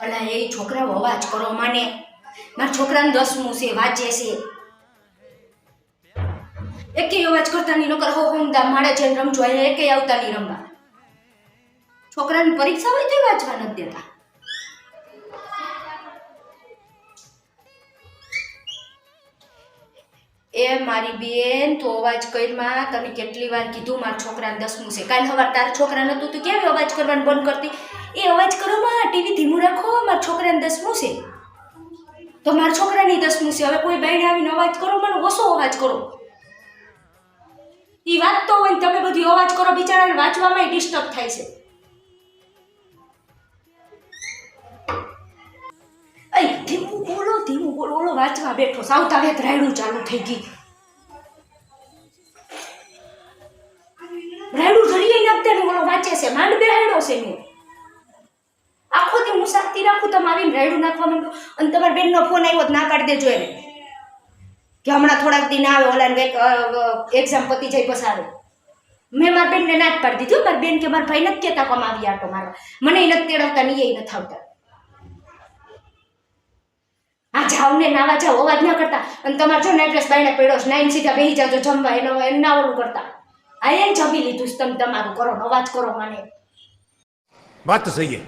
અલા એ છોકરાઓ અવાજ કરો માને. મારા છોકરાને 10મું છે, વાંચે છે. એકેય અવાજ કરતા નહીં, નકર હોમદા માળે જઈને રમજો, અહીંયા એકેય આવતા નહીં રમવા. છોકરાની પરીક્ષા હોય તો વાંચવા નથી દેતા. એ મારી બેન, તો અવાજ કરમાં. તને કેટલી વાર કીધું મારા છોકરાને 10મું છે. કાલ સવાર તારા છોકરા નતું તું કેમ અવાજ કરવાનું બંધ કરતી? એ અવાજ કરો માં, ટીવી ધીમું રાખો. મારા છોકરાને 10મું છે તો મારા છોકરાની 10મું છે. હવે કોઈ બાઈને આવીને અવાજ કરો, મને ઓછો અવાજ કરો. એ વાંચતો હોય ને તમે બધી અવાજ કરો, બિચારાને વાંચવામાં ડિસ્ટર્બ થાય છે. ધીમું બોલો. ઓલો વાંચવા બેઠો, સાવતા વેત રાયડું ચાલુ થઈ ગઈ. રાયડું જરીએ નાખતા ને ઓલો વાંચે છે. માંડ બેહાડ્યો છે મેં. આખો દી હું શાંતિ રાખું, તમે આવીને રાયડું નાખવા માંડો. અને તમારા બેનનો ફોન આવ્યો ના કાઢી દેજો એને, કે હમણાં થોડાક દિન આવે, ઓલાને એક્ઝામ પતી જાય પછી આવે. મેં મારા બેનને ના જ પાડી દીધું. મારી બેન કે મારા ભાઈ નથી કહેતા કે આવી આટો મારવા. મને નથી તેડવતા, નહીં એ નથી આવતા. હા જાઓ ને નાવા જાઓ, અવાજ ના કરતા. અને તમારે જો ને એડ્રેસ બાઈને પડ્યો છે, નાઈને સીધા બેસી જાજો જમવા. એને ના ઓલું કરતા. આ એને જમી લીધું છે, તમે તમારું કરો, અવાજ કરો મને. વાત તો સહી છે.